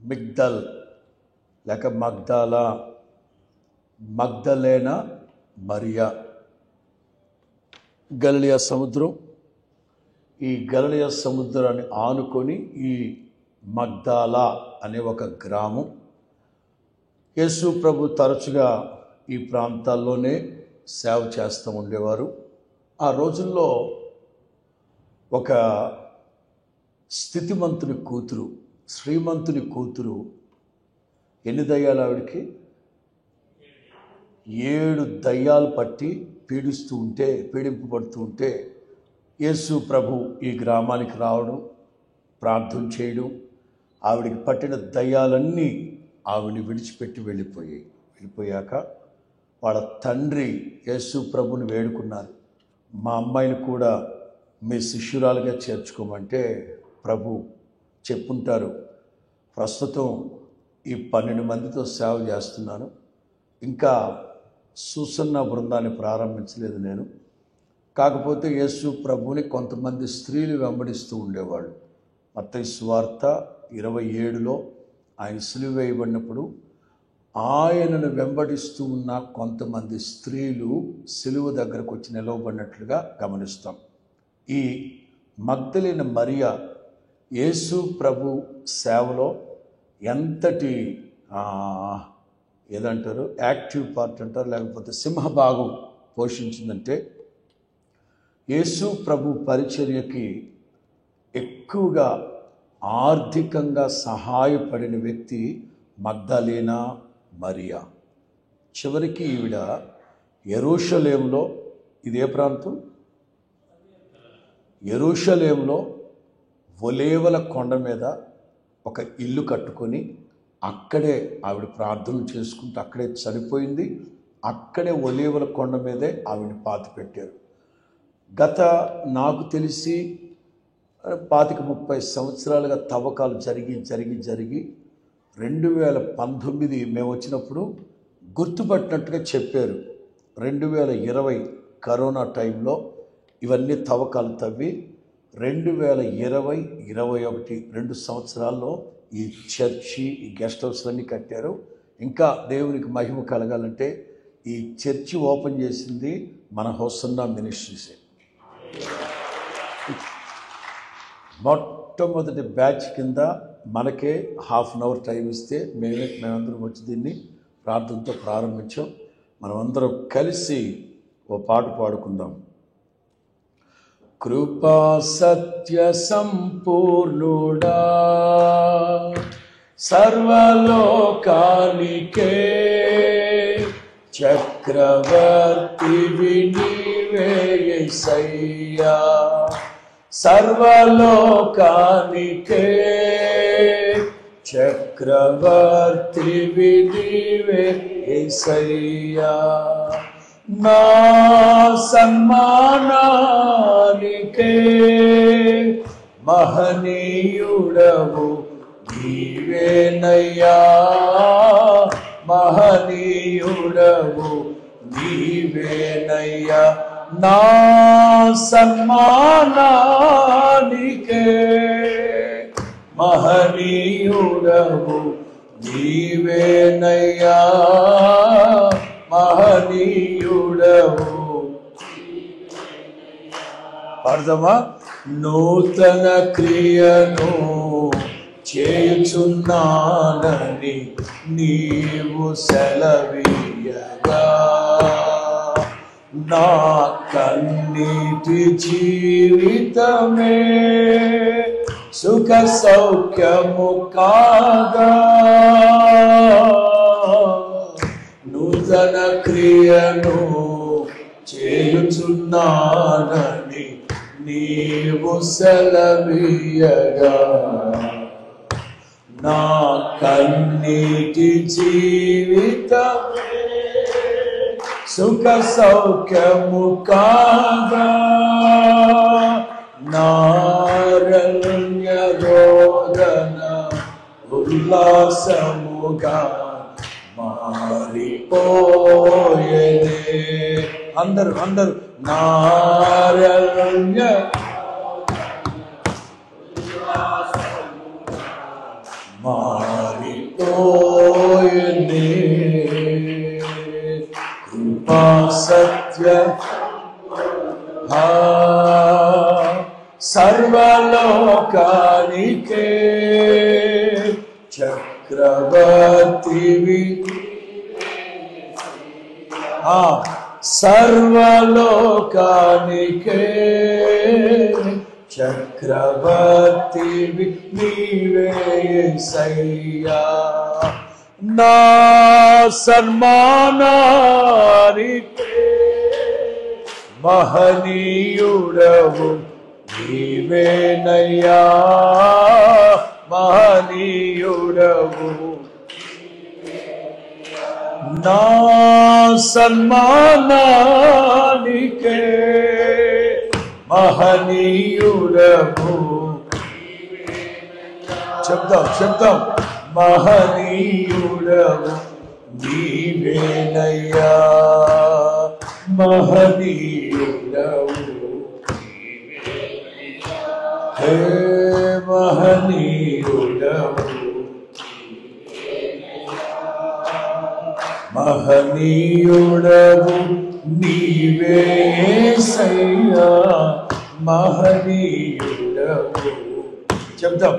మిగ్దల్ లేక మగ్దాలా, మగ్దలేనా మరియా. గలిలయ సముద్రం, ఈ గలిలయ సముద్రాన్ని ఆనుకొని ఈ మగ్దాలా అనే ఒక గ్రామం. యేసు ప్రభు తరచుగా ఈ ప్రాంతాల్లోనే సేవ చేస్తూ ఉండేవారు. ఆ రోజుల్లో ఒక స్థితిమంతుని కూతురు, శ్రీమంతుని కూతురు, ఎన్ని దయ్యాలు ఆవిడికి? 7 దయ్యాలు పట్టి పీడింపబడుతూ ఉంటే యేసు ప్రభు ఈ గ్రామానికి రావడం, ప్రార్థన చేయడం, ఆవిడికి పట్టిన దయ్యాలన్నీ ఆవిడని విడిచిపెట్టి వెళ్ళిపోయాక వాళ్ళ తండ్రి యేసు ప్రభుని వేడుకున్నారు, మా అమ్మాయిని కూడా మీ శిష్యురాలుగా చేర్చుకోమంటే ప్రభు చెప్పుంటారు, ప్రస్తుతం ఈ 12 మందితో సేవ చేస్తున్నాను, ఇంకా సూసన్న బృందాన్ని ప్రారంభించలేదు నేను. కాకపోతే యేసు ప్రభుని కొంతమంది స్త్రీలు వెంబడిస్తూ ఉండేవాళ్ళు. మత్తయి సువార్త 27లో ఆయన సిలువ వేయబడినప్పుడు ఆయనను వెంబడిస్తూ ఉన్న కొంతమంది స్త్రీలు సిలువ దగ్గరకు వచ్చి నిలవబడినట్లుగా గమనిస్తాం. ఈ మగ్దలేన మరియా యేసు ప్రభు సేవలో ఎంతటి ఏదంటారు, యాక్టివ్ పార్ట్ అంటారు, లేకపోతే సింహభాగం పోషించిందంటే, యేసు ప్రభు పరిచర్యకి ఎక్కువగా ఆర్థికంగా సహాయపడిన వ్యక్తి మగ్దలేనా మరియా. చివరికి ఈవిడ యెరూషలేములో, ఇదే ప్రాంతం, యెరూషలేములో ఒలీవల కొండ మీద ఒక ఇల్లు కట్టుకొని అక్కడే ఆవిడ ప్రార్థనలు చేసుకుంటూ అక్కడే చనిపోయింది. అక్కడే ఒలీవల కొండ మీదే ఆవిడని పాతిపెట్టారు. గత నాకు తెలిసి 25-30 సంవత్సరాలుగా తవ్వకాలు జరిగి 2019 మేము వచ్చినప్పుడు గుర్తుపట్టినట్టుగా చెప్పారు. 2020 కరోనా టైంలో ఇవన్నీ తవ్వకాలు తవ్వి 2020-21 2 సంవత్సరాల్లో ఈ చర్చి, ఈ గెస్ట్ హౌస్లన్నీ కట్టారు. ఇంకా దేవునికి మహిమ కలగాలంటే ఈ చర్చి ఓపెన్ చేసింది మన హోసన్నా మినిస్ట్రీసే. మొట్టమొదటి బ్యాచ్ కింద మనకే ½ అన్ అవర్ టైం ఇస్తే మేమందరం వచ్చి దీన్ని ప్రార్థనతో ప్రారంభించాం. మనమందరం కలిసి ఓ పాట పాడుకుందాం. కృపా సత్య సంపూర్ణుడా, సర్వలోకానికే చక్రవర్తివి నీవే యేసయ్యా, సర్వలోకానికే చక్రవర్తివి నీవే యేసయ్యా, నా సన్మానానికే మహనీయుడవు నీవేనయ్యా, మహనీయుడవు నీవేనయ్యా, నా సన్మానానికే మహనీయుడవు నీవేనయ్యా, మహనీయుడవు. అర్థమా? నూతన క్రియను చేయుచున్నానని నీవు సెలవీయగా, నా కన్నీటి జీవితమే సుఖ సౌఖ్యము కాగా, నూతన క్రియను చేయుచున్నానని నీవు సెలవీయగా, నా కన్నీటి జీవితమే సుఖ సౌఖ్యము కాగా, నారణ్య రోదన ఉల్లాసముగా మారిపోయేనే. అందరూ నారణ్య మారిపోయింది కృపా సత్య సర్వలోకానికే చక్రవర్తివి సర్వలోకానికే చక్రవర్తివి నీవే యేసయ్యా నా సన్మానానికే మహనీయుడవు నీవేనయ్యా మహనీయుడవు నా సన్మానానికే మహనీయుడవు చెప్తాం మహనీయుడవు నీవేనయ్యా మహనీయుడవు హే మహనీయుడవు మహనీయుడవు నీవే యేసయ్యా మహనీయుడవు చెప్తాం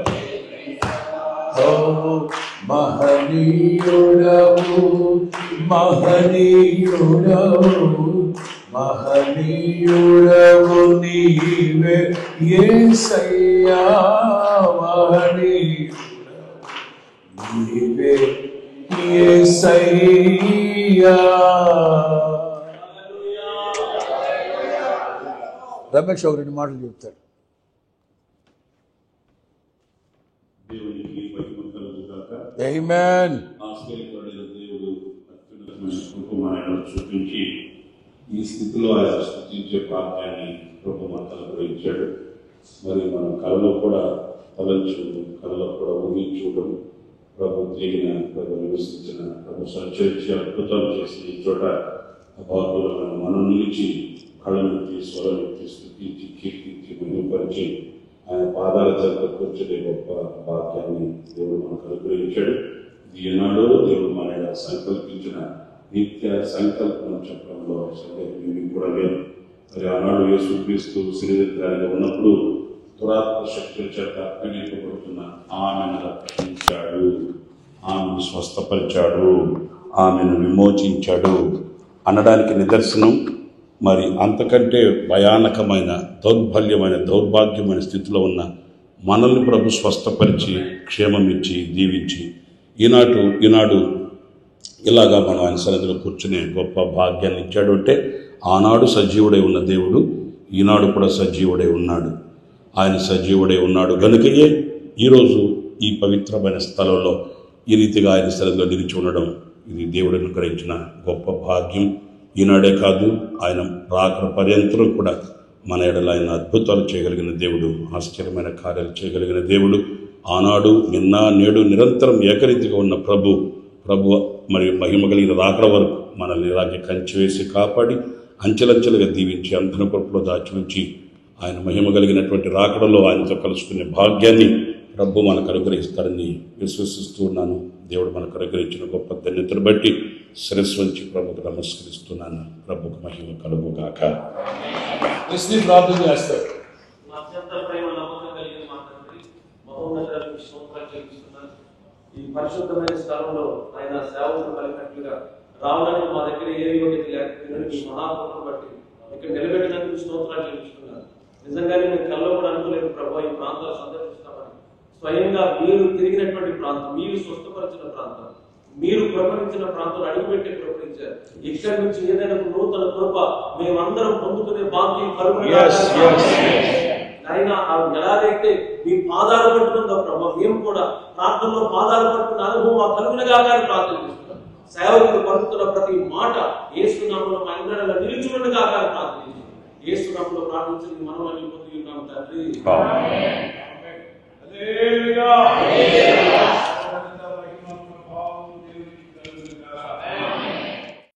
మహనీయుడవు మహనీయుడవు మహనీయుడవు నీవే యేసయ్యా మహనీయుడవు నీవే యేసయ్యా. రమేష్ ఒక 2 మాటలు చెప్తాడు. ఆమేన్. చూపించి ఈ స్థితిలో ఆయన స్థుతించే భాగ్యాన్ని ప్రభు మనకు అనుగ్రహించాడు. మరి మనం కళలో కూడా తలంచడం, కళలో కూడా ఊహించడం, ప్రభు తిరిగిన, ప్రభు నివసించిన, ప్రభు సంచరించి అద్భుతాలు చేసిన ఈ చోట అభాగ్యులను మనం నిలిచి కళ్ళనెత్తి స్వరమెత్తి స్థుతించి కీర్తించి మహిమపరిచి ఆయన పాదాల చెంత కూర్చునే గొప్ప భాగ్యాన్ని దేవుడు మనకు అనుగ్రహించాడు. ఈనాడు దేవుడు మన సంకల్పించిన నిత్య సంకల్పం చెప్పడంలో సందేహం కూడా లేదు. మరి ఆనాడు యేసుక్రీస్తు శరీరధారిగా ఉన్నప్పుడు దురాత్మ శక్తుల చేత అప్పగింపబడుతున్న ఆమెను రక్షించాడు, ఆమెను స్వస్థపరిచాడు, ఆమెను విమోచించాడు అనడానికి నిదర్శనం. మరి అంతకంటే భయానకమైన దౌర్బల్యమైన దౌర్భాగ్యమైన స్థితిలో ఉన్న మనల్ని ప్రభు స్వస్థపరిచి క్షేమమిచ్చి దీవించి ఈనాడు ఇలాగా మనం ఆయన సన్నిధిలో కూర్చునే గొప్ప భాగ్యాన్ని ఇచ్చాడు. అంటే ఆనాడు సజీవుడై ఉన్న దేవుడు ఈనాడు కూడా సజీవుడై ఉన్నాడు. ఆయన సజీవుడై ఉన్నాడు గనుకయే ఈరోజు ఈ పవిత్రమైన స్థలంలో ఈ రీతిగా ఆయన సన్నిధిలో నిలిచి ఉండడం ఇది దేవుడు అనుగ్రహించిన గొప్ప భాగ్యం. ఈనాడే కాదు, ఆయన రాకడ పర్యంతరం కూడా మన ఎడల ఆయన అద్భుతాలు చేయగలిగిన దేవుడు, ఆశ్చర్యమైన కార్యాలు చేయగలిగిన దేవుడు. ఆనాడు నిన్న నేడు నిరంతరం ఏకరీతిగా ఉన్న ప్రభు మరియు మహిమ కలిగిన రాకడ వరకు మనల్ని ఇలాగే కంచి వేసి కాపాడి అంచెలంచెలుగా దీవించి అందరి కొరకులో దాచి ఉంచి ఆయన మహిమ కలిగినటువంటి రాకడలో ఆయనతో కలుసుకునే భాగ్యాన్ని ప్రభు మనకు అనుగ్రహిస్తాడని విశ్వసిస్తూ ఉన్నాను. దేవుడు మనకు అనుగ్రహించిన గొప్ప ధన్యతను బట్టి శిరస్సు వంచి ప్రభుకు నమస్కరిస్తున్నాను. ప్రభుకు మహిమ కలుగుగాక. ప్రార్థన చేస్తాడు. ఈ పరిశుద్ధమైన స్థలంలో ఆయన సేవకులు కలిగినట్లుగా రావడానికి మా దగ్గర ఏ యోగ్యత లేకపోయినా ఈ మహాత్మను బట్టి ఇక్కడ నిలబెట్టినందుకు స్తోత్రాలు చెల్లిస్తున్నాను. నిజంగానే మేము కల్లో కూడా అనుకోలేదు ప్రభు ఈ ప్రాంతాలు సందర్శిస్తామని. స్వయంగా మీరు తిరిగినటువంటి ప్రాంతం, మీరు స్వస్థపరిచిన ప్రాంతం, మీరు ప్రకటించిన ప్రాంతాలు అడుగుపెట్టి ప్రకటించారు. ఇక్కడి నుంచి ఏదైనా నూతన కృప మేమందరం పొందుకునే భాగ్యం ఆయన ఎలాగైతే మీ పాదాలు పట్టుకుందో ప్రభావ మేము కూడా ప్రార్థనలో పాదాలు పట్టుకున్న అనుభవం మా కలుగునగా ప్రార్థన చేస్తున్నాం. సేవకులు పలుకుతున్న ప్రతి మాట యేసునామములో మా ఇంద్రులలో నిలుచుండగా ప్రార్థన చేస్తున్నాం. యేసునామములో ప్రార్థించి మనమని పొంది ఉన్నాం తండ్రి.